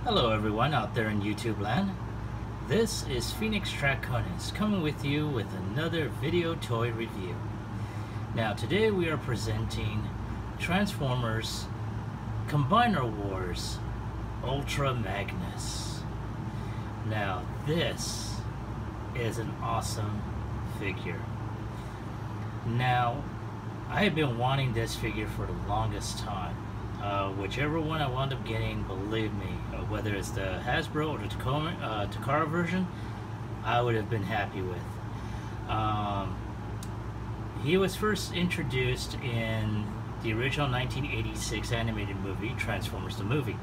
Hello everyone out there in YouTube land. This is Phoenix Draconis coming with you with another video toy review. Now today we are presenting Transformers Combiner Wars Ultra Magnus. Now this is an awesome figure. Now I have been wanting this figure for the longest time. Whichever one I wound up getting, believe me, whether it's the Hasbro or the Takara version, I would have been happy with. He was first introduced in the original 1986 animated movie, Transformers the Movie.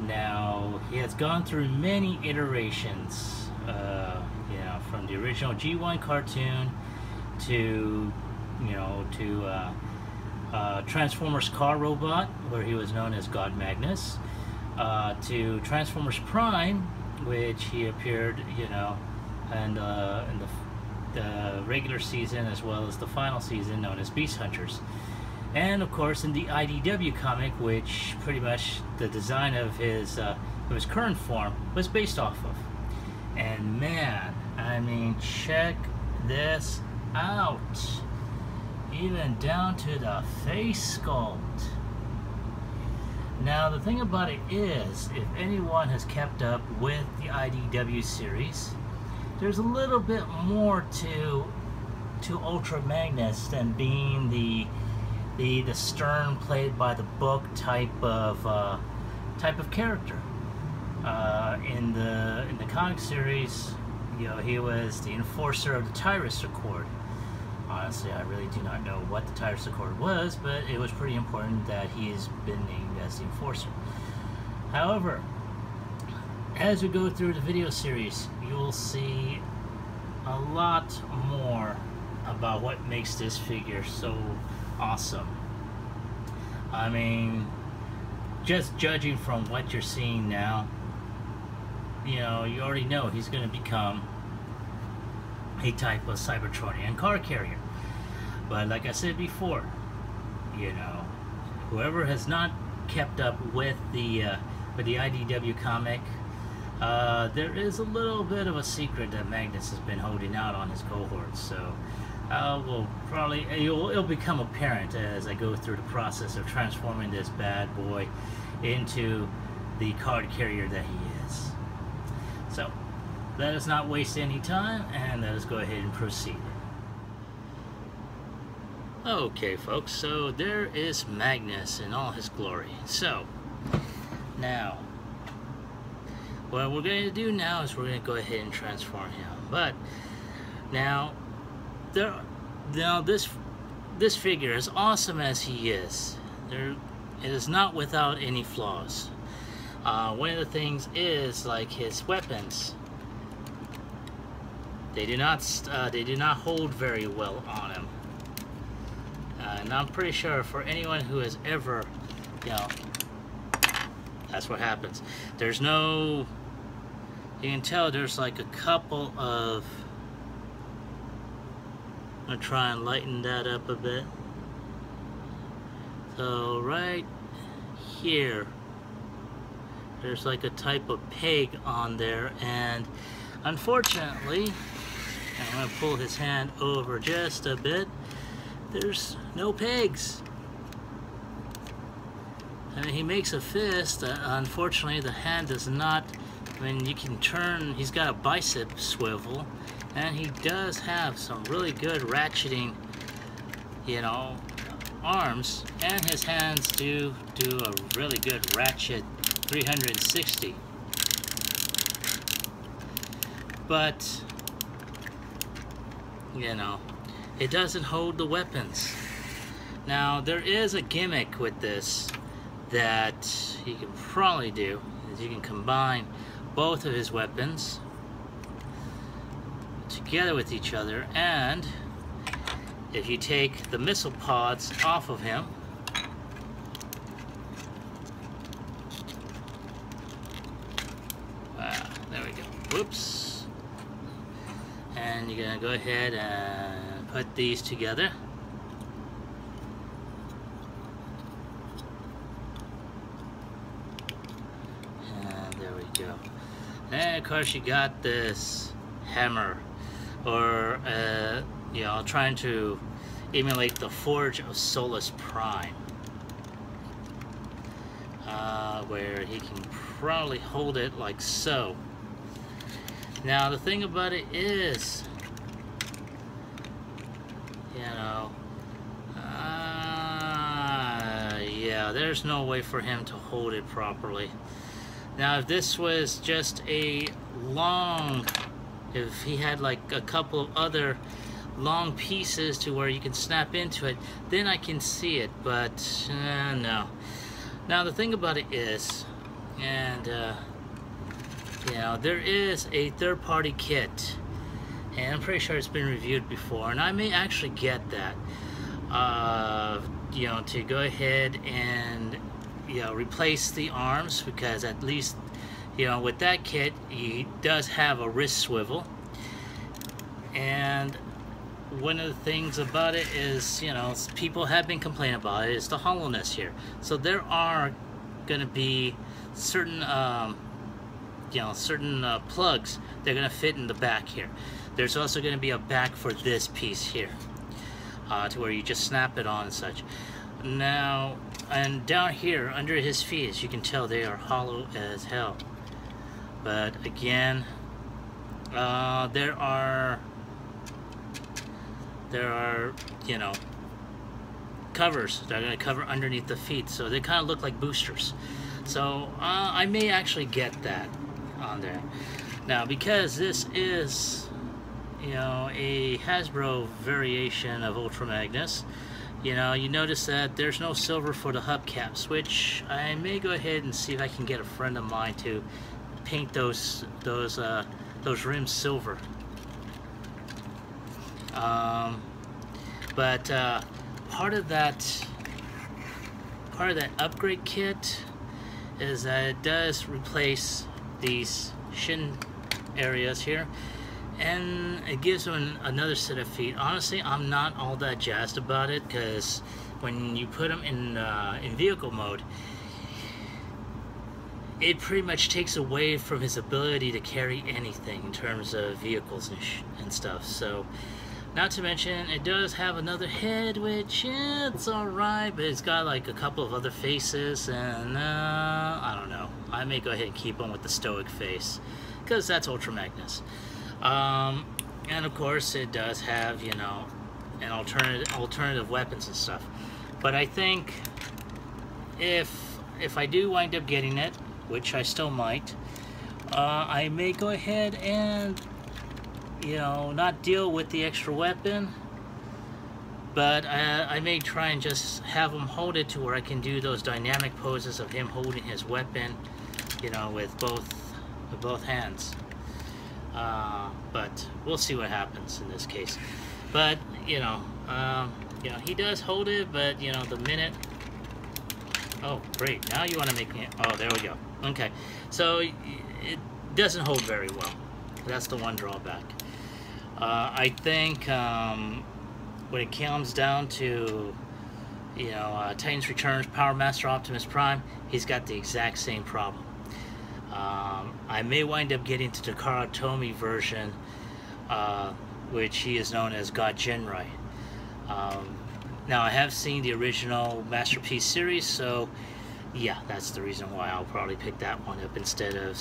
Now, he has gone through many iterations, from the original G1 cartoon to, Transformers Car Robot, where he was known as God Magnus, to Transformers Prime, which he appeared, in the regular season as well as the final season, known as Beast Hunters, and of course in the IDW comic, which pretty much the design of his current form was based off of. And man, I mean, check this out. Even down to the face sculpt. Now the thing about it is, if anyone has kept up with the IDW series, there's a little bit more to Ultra Magnus than being the stern, played by the book type of character. In the comic series, he was the enforcer of the Tyrus Accord. Honestly, I really do not know what the Tyrus Accord was, but it was pretty important that he's been named as the enforcer. However, as we go through the video series, you'll see a lot more about what makes this figure so awesome. I mean, just judging from what you're seeing now, you already know he's going to become a type of Cybertronian car carrier. But like I said before, whoever has not kept up with the IDW comic, there is a little bit of a secret that Magnus has been holding out on his cohorts. So it'll become apparent as I go through the process of transforming this bad boy into the card carrier that he is. So let us not waste any time, and let us go ahead and proceed. Okay folks, so there is Magnus in all his glory. So, now, what we're going to do now is we're going to go ahead and transform him. But, now this figure, as awesome as he is, it is not without any flaws. One of the things is, like, his weapons. They do not hold very well on him, and I'm pretty sure for anyone who has ever, that's what happens. There's no, you can tell there's like a couple of, I'm gonna try and lighten that up a bit. So right here, there's like a type of peg on there, and unfortunately, I'm going to pull his hand over just a bit, there's no pegs. I mean, he makes a fist. Unfortunately, the hand does not, you can turn, he's got a bicep swivel, and he does have some really good ratcheting, arms, and his hands do a really good ratchet 360. But it doesn't hold the weapons. Now, there is a gimmick with this that you can probably do, is you can combine both of his weapons together with each other, and if you take the missile pods off of him, there we go, whoops. And you're going to go ahead and put these together. go. And of course you got this hammer, or you know, trying to emulate the Forge of Solus Prime, where he can probably hold it like so. Now the thing about it is, you know, yeah, there's no way for him to hold it properly. Now if this was just a long, if he had like a couple of other long pieces to where you can snap into it, then I can see it, but no. Now the thing about it is, and you know, there is a third-party kit, and I'm pretty sure it's been reviewed before, and I may actually get that, you know, to go ahead and, you know, replace the arms, because at least, you know, with that kit he does have a wrist swivel. And one of the things about it is, you know, people have been complaining about it, is the hollowness here. So there are going to be certain you know, certain plugs they're going to fit in the back here. There's also going to be a back for this piece here, to where you just snap it on and such. Now, and down here under his feet, as you can tell, they are hollow as hell. But again, there are, you know, covers that are going to cover underneath the feet, so they kind of look like boosters. So I may actually get that on there. Now, because this is, you know, a Hasbro variation of Ultra Magnus, you know, you notice that there's no silver for the hubcaps, which I may go ahead and see if I can get a friend of mine to paint those rims silver. But part of that upgrade kit is that it does replace these shin areas here, and it gives them another set of feet. Honestly, I'm not all that jazzed about it, because when you put them in vehicle mode, it pretty much takes away from his ability to carry anything in terms of vehicles and stuff. So, not to mention, it does have another head, which, yeah, it's alright, but it's got like a couple of other faces, and I don't know. I may go ahead and keep on with the stoic face, because that's Ultra Magnus. And of course, it does have, you know, an alternative weapons and stuff. But I think if I do wind up getting it, which I still might, I may go ahead and, you know, not deal with the extra weapon, but I may try and just have him hold it to where I can do those dynamic poses of him holding his weapon, you know, with both hands. But we'll see what happens in this case. But you know, he does hold it, but you know, the minute. Oh, great! Now you want to make me. Oh, there we go. Okay, so it doesn't hold very well. That's the one drawback. I think when it comes down to, you know, Titans Returns, Power Master Optimus Prime, he's got the exact same problem. I may wind up getting to the Takara Tomy version, which he is known as God Genrai. Now, I have seen the original Masterpiece series, so yeah, that's the reason why I'll probably pick that one up instead of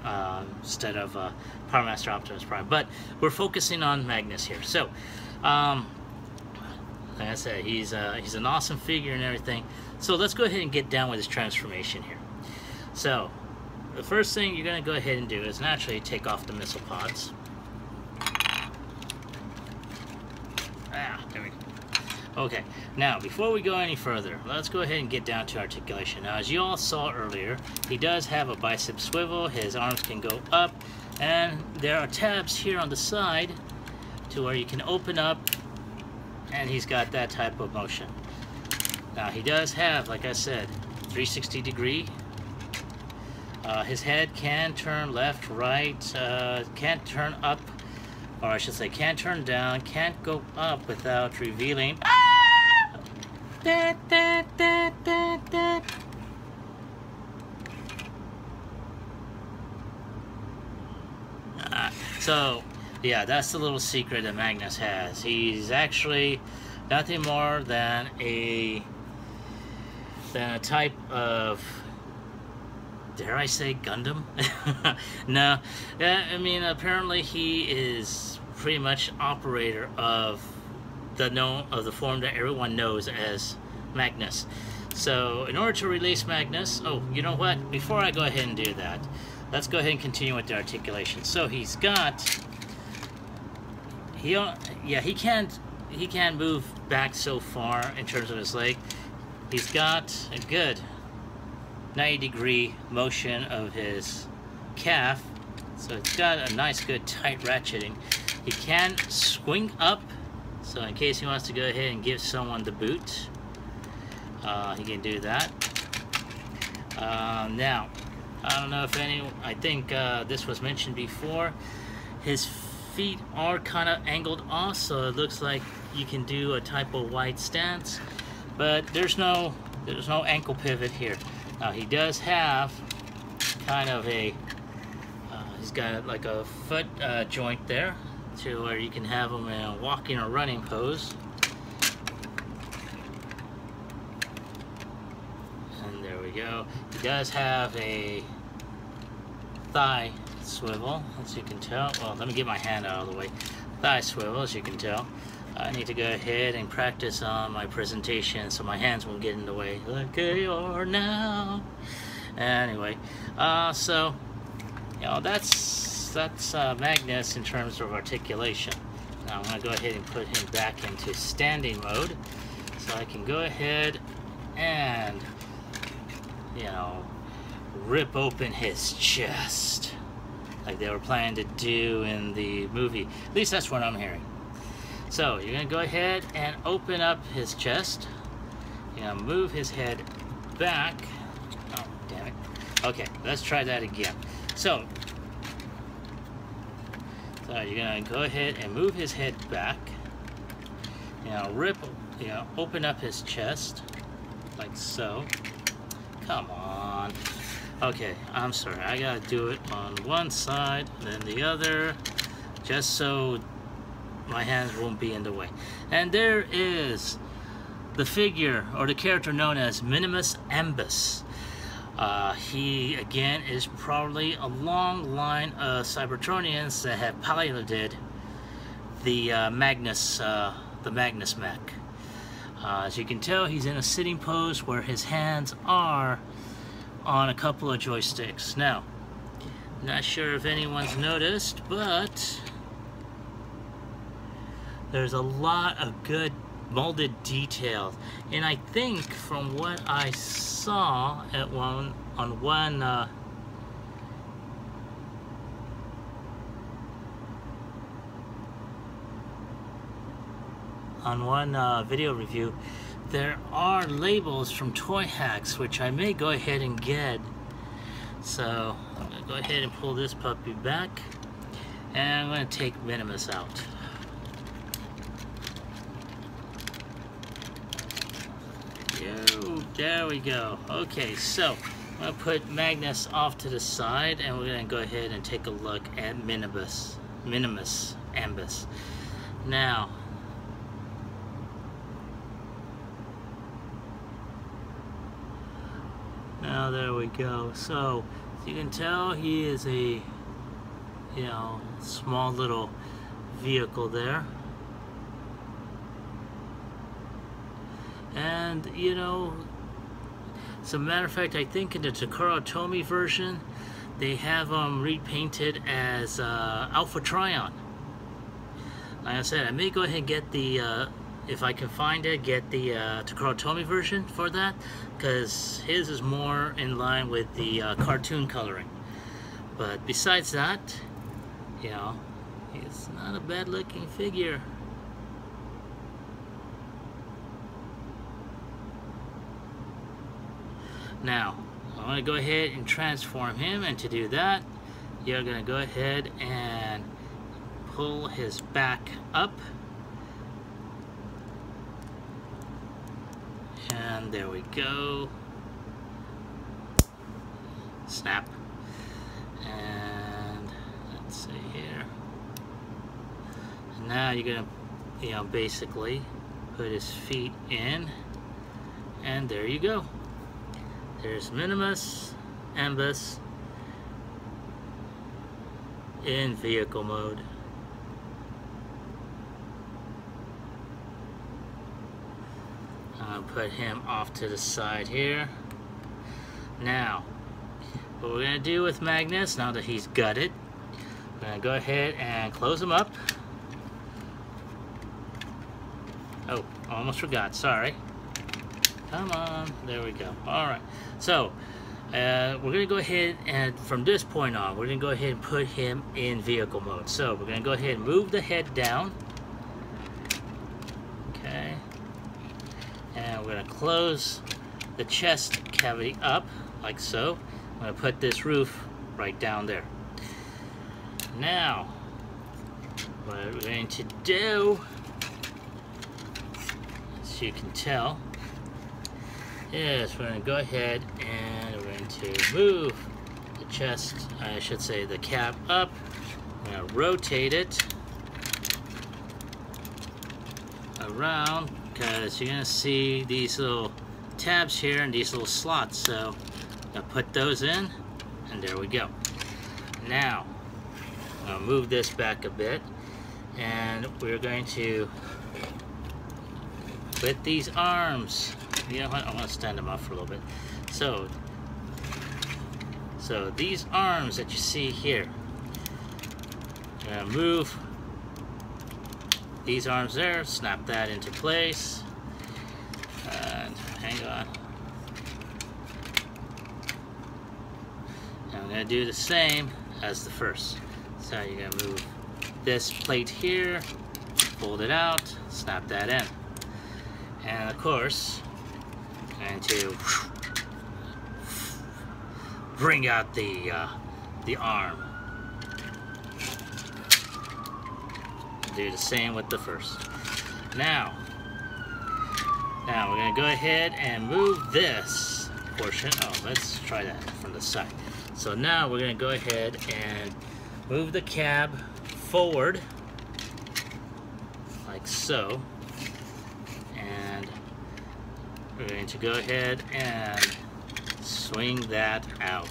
Power Master Optimus Prime. But we're focusing on Magnus here. So, like I said, he's an awesome figure and everything. So let's go ahead and get down with his transformation here. So, the first thing you're going to go ahead and do is naturally take off the missile pods. There we go. Okay, now before we go any further, let's go ahead and get down to articulation. Now, as you all saw earlier, he does have a bicep swivel, his arms can go up, and there are tabs here on the side to where you can open up, and he's got that type of motion. Now, he does have, like I said, 360 degree. His head can turn left, right, can't turn up, or I should say can't turn down, can't go up without revealing. So, yeah, that's the little secret that Magnus has. He's actually nothing more than a type of, dare I say, Gundam? No, I mean, apparently he is pretty much operator of the form that everyone knows as Magnus. So in order to release Magnus, oh, you know what? Before I go ahead and do that, let's go ahead and continue with the articulation. So he's got, he can't move back so far in terms of his leg. He's got a good 90-degree motion of his calf, so it's got a nice good tight ratcheting. He can swing up, so in case he wants to go ahead and give someone the boot, he can do that. Now, I don't know if I think this was mentioned before, his feet are kind of angled off, so it looks like you can do a type of wide stance, but there's no ankle pivot here. Now he does have kind of a, he's got like a foot joint there, to where you can have him in a walking or running pose. And there we go. He does have a thigh swivel, as you can tell. Well, let me get my hand out of the way. Thigh swivel, as you can tell. I need to go ahead and practice on my presentation so my hands won't get in the way like they are now. Anyway, so, you know, that's Magnus in terms of articulation. Now I'm going to go ahead and put him back into standing mode, so I can go ahead and, you know, rip open his chest like they were planning to do in the movie. At least that's what I'm hearing. So you're going to go ahead and open up his chest. You're going to move his head back. Oh, damn it. Okay, let's try that again. So you're going to go ahead and move his head back. Open up his chest like so. Come on. Okay, I'm sorry. I got to do it on one side, then the other, just so my hands won't be in the way. And there is the figure, or the character known as Minimus Ambus. He, again, is probably a long line of Cybertronians that have piloted the Magnus mech. As you can tell, he's in a sitting pose where his hands are on a couple of joysticks. Now, not sure if anyone's noticed, but there's a lot of good molded details, and I think from what I saw at one video review, there are labels from Toy Hacks which I may go ahead and get. So I'm gonna go ahead and pull this puppy back, and I'm gonna take Minimus out. There we go. Okay, so I'm going to put Magnus off to the side, and we're going to go ahead and take a look at Minimus Ambus. Now, there we go. So, as you can tell, he is a, small little vehicle there. And, as a matter of fact, I think in the Takara Tomy version, they have them repainted as Alpha Trion. Like I said, I may go ahead and get the, if I can find it, get the Takara Tomy version for that, because his is more in line with the cartoon coloring. But besides that, it's not a bad looking figure. Now, I'm going to go ahead and transform him, and to do that, you're going to go ahead and pull his back up. And there we go. Snap. And let's see here. you're gonna, you know, basically put his feet in, and there you go. There's Minimus Ambus in vehicle mode. I'll put him off to the side here. Now, what we're gonna do with Magnus, now that he's gutted, we're gonna go ahead and close him up. Oh, almost forgot, sorry. Come on, there we go. All right, so we're gonna go ahead and from this point on, we're gonna go ahead and put him in vehicle mode. So we're gonna go ahead and move the head down. Okay. And we're gonna close the chest cavity up, like so. I'm gonna put this roof right down there. Now, what we're going to do, as you can tell, is we're gonna go ahead and we're going to move the chest, I should say the cab up. We're gonna rotate it around, because you're gonna see these little tabs here and these little slots, so I'm gonna put those in, and there we go. Now I'm gonna move this back a bit, and we're going to put these arms, you know what, I want to stand them up for a little bit. So these arms that you see here, I'm gonna move these arms there, snap that into place, and hang on. And I'm going to do the same as the first. So you're going to move this plate here, fold it out, snap that in. And of course, I'm going to bring out the arm. Do the same with the first. Now we're gonna go ahead and move this portion. Oh, let's try that from the side. So now we're gonna go ahead and move the cab forward, like so, and we're going to go ahead and swing that out.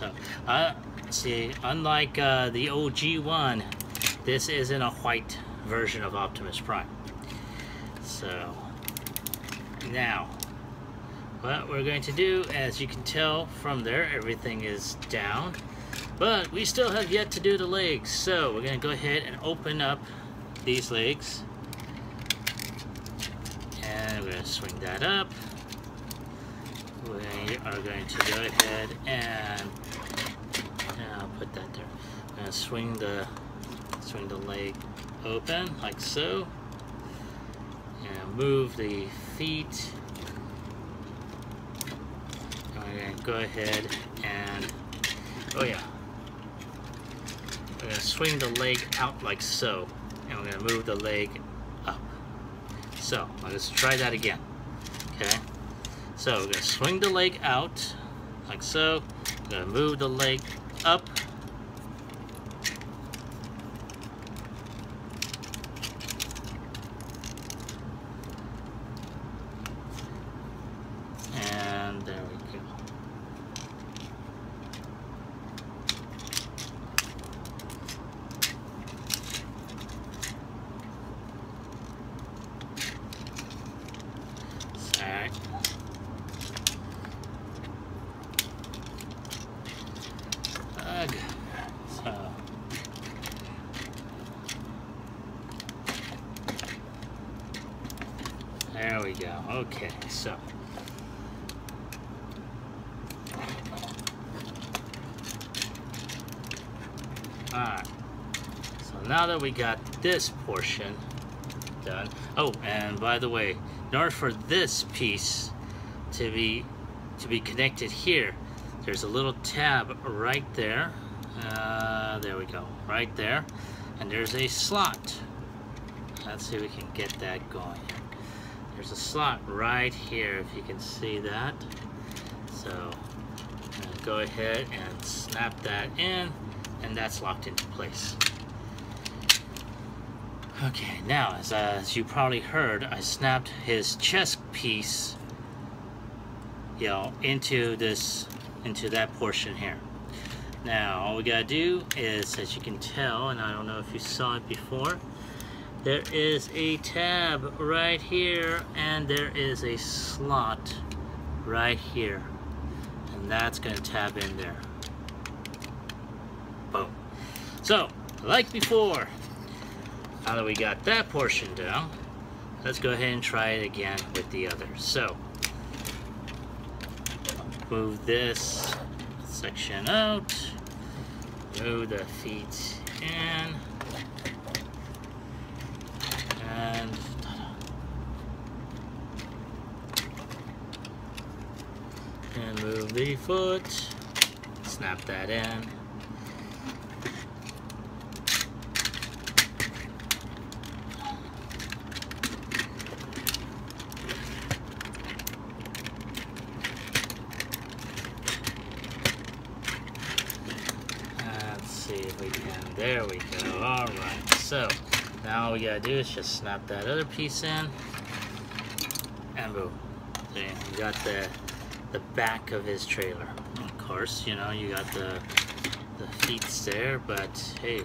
So, see, unlike the OG one, this isn't a white version of Optimus Prime. So now what we're going to do, as you can tell from there, everything is down, but we still have yet to do the legs. So we're going to go ahead and open up these legs, and we're going to swing that up. We are going to go ahead and I'll put that there. I'm going to swing the leg open like so, and move the feet. And we're going to go ahead and, oh yeah, we're going to swing the leg out like so, and we're going to move the leg up. So let's try that again. Okay, so we're going to swing the leg out like so, we're going to move the leg up, and there we go. Alright. So there we go. Okay, so alright, so now that we got this portion done, oh, and by the way, in order for this piece to be connected here, there's a little tab right there. There we go, right there, and there's a slot. Let's see if we can get that going. There's a slot right here, if you can see that. So I'm gonna go ahead and snap that in, and that's locked into place. Okay, now as you probably heard, I snapped his chest piece, you know, into that portion here. Now all we gotta do is, as you can tell, and I don't know if you saw it before, there is a tab right here and there is a slot right here, and that's gonna tab in there. Boom. So like before, now that we got that portion down, let's go ahead and try it again with the other. So move this section out, move the feet in, and move the foot, snap that in. Let's see if we can, there we go. All right, so now all we gotta do is just snap that other piece in, and boom. See, you got the back of his trailer. Of course, you know, you got the feet there, but hey,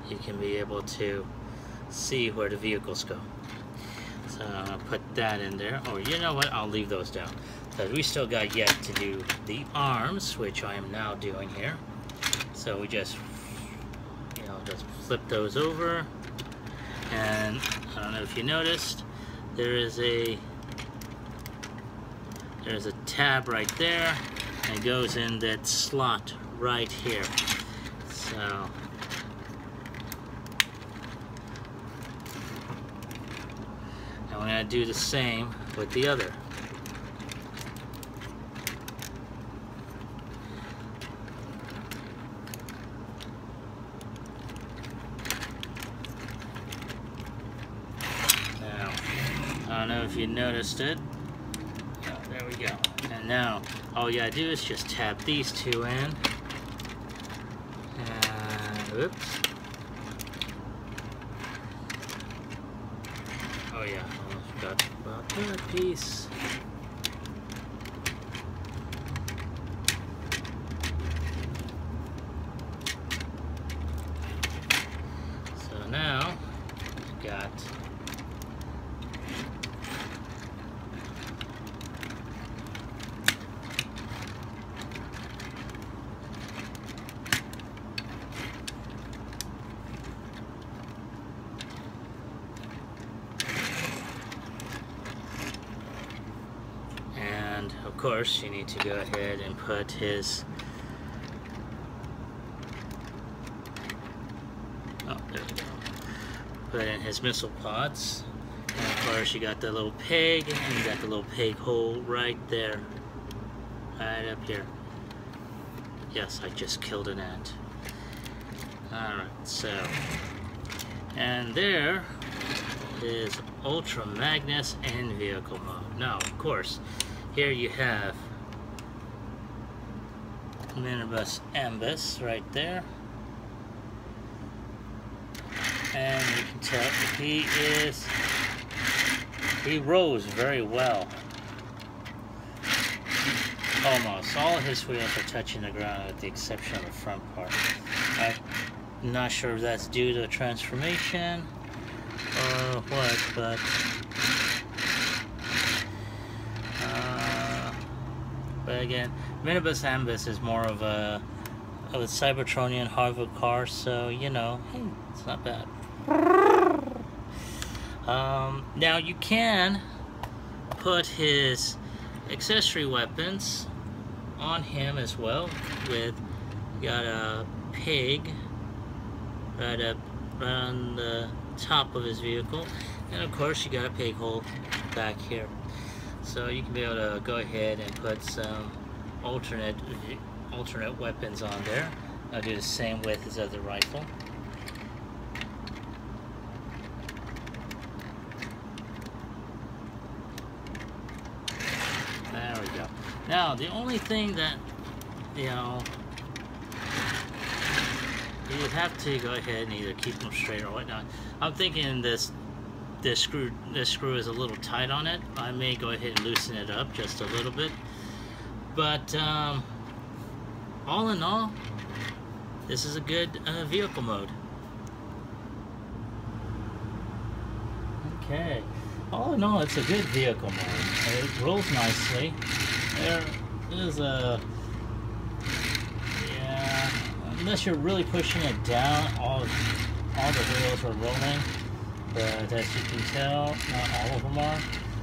you can be able to see where the vehicles go. So I'm gonna put that in there. Oh, you know what? I'll leave those down, because we still got yet to do the arms, which I am now doing here. So we just, you know, just flip those over, and I don't know if you noticed, there's a tab right there, and it goes in that slot right here. So and we're going to do the same with the other. Now, I don't know if you noticed it. There we go. And now all you gotta do is just tap these two in. And whoops. Oh yeah, almost forgot about that piece. So now we've got of course, you need to go ahead and put his, oh, there we go, put in his missile pods, and of course you got the little peg, and you got the little peg hole right there, right up here. Yes, I just killed an ant. Alright, so, and there is Ultra Magnus in vehicle mode. Now, of course, here you have Minibus Ambus right there, and you can tell he rose very well. Almost all of his wheels are touching the ground with the exception of the front part. I'm not sure if that's due to a transformation or what, but again, Minibus Ambus is more of a Cybertronian Harvard car, so you know, hey, it's not bad. Now you can put his accessory weapons on him as well. With, you got a pig right on the top of his vehicle, and of course you got a pig hole back here. So you can be able to go ahead and put some alternate weapons on there. I'll do the same with his other rifle. There we go. Now the only thing that, you know, you have to go ahead and either keep them straight or whatnot. I'm thinking this screw is a little tight on it. I may go ahead and loosen it up just a little bit. But all in all, this is a good vehicle mode. Okay, all in all, it's a good vehicle mode. It rolls nicely. There is a, yeah, unless you're really pushing it down, all the wheels are rolling. But as you can tell, not all of them are.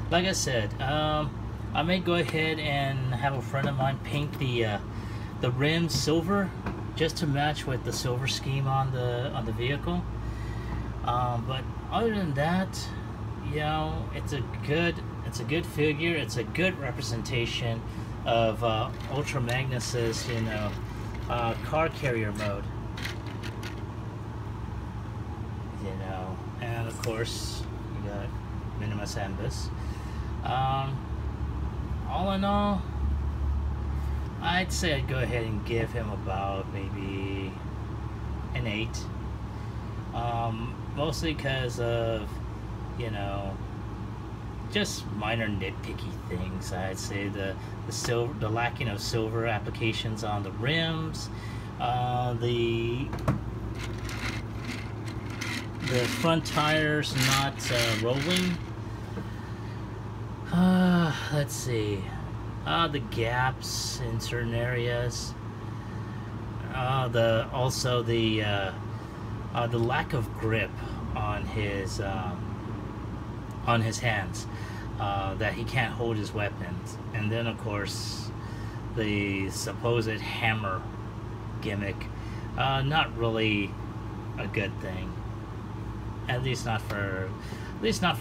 Like I said, I may go ahead and have a friend of mine paint the rims silver, just to match with the silver scheme on the vehicle. But other than that, you know, it's a good figure. It's a good representation of Ultra Magnus's, you know, car carrier mode. You know, and of course you got Minimus Ambus. All in all, I'd say I'd go ahead and give him about maybe an 8. Mostly because of, you know, just minor nitpicky things. I'd say the lacking of silver applications on the rims, the front tires not rolling. Let's see. The gaps in certain areas. Also the lack of grip on his hands, that he can't hold his weapons, and then of course the supposed hammer gimmick, not really a good thing. At least not for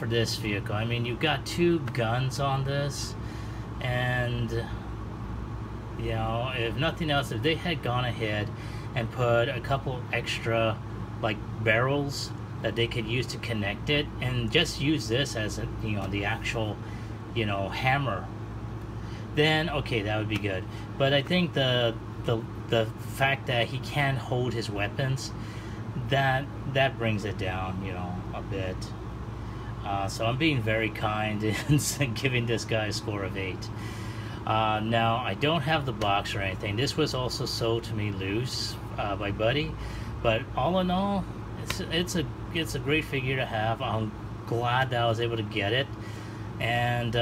this vehicle. I mean, you've got 2 guns on this, and you know, if nothing else, if they had gone ahead and put a couple extra like barrels that they could use to connect it, and just use this as a, you know, the actual, you know, hammer, then okay, that would be good. But I think the fact that he can't hold his weapons, that brings it down, you know, a bit. So I'm being very kind in giving this guy a score of 8. Now, I don't have the box or anything. This was also sold to me loose by Buddy, but all in all, it's a great figure to have. I'm glad that I was able to get it, and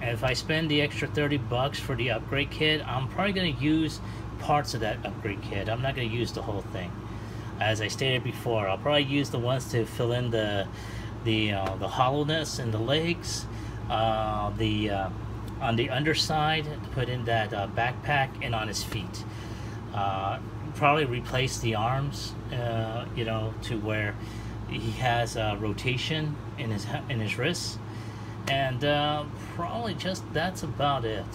if I spend the extra $30 for the upgrade kit, I'm probably going to use parts of that upgrade kit. I'm not going to use the whole thing. As I stated before, I'll probably use the ones to fill in the hollowness in the legs, on the underside to put in that backpack, and on his feet. Probably replace the arms, you know, to where he has rotation in his wrists, and probably just that's about it.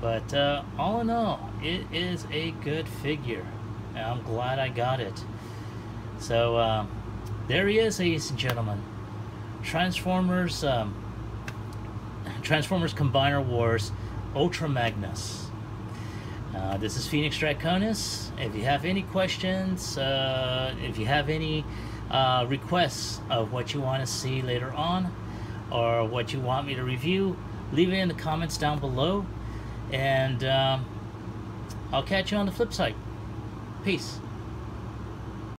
But all in all, it is a good figure, and I'm glad I got it. So there he is, ladies and gentlemen. Transformers Combiner Wars Ultra Magnus. This is Phoenix Draconis. If you have any questions, if you have any requests of what you want to see later on, or what you want me to review, leave it in the comments down below, and I'll catch you on the flip side. Peace.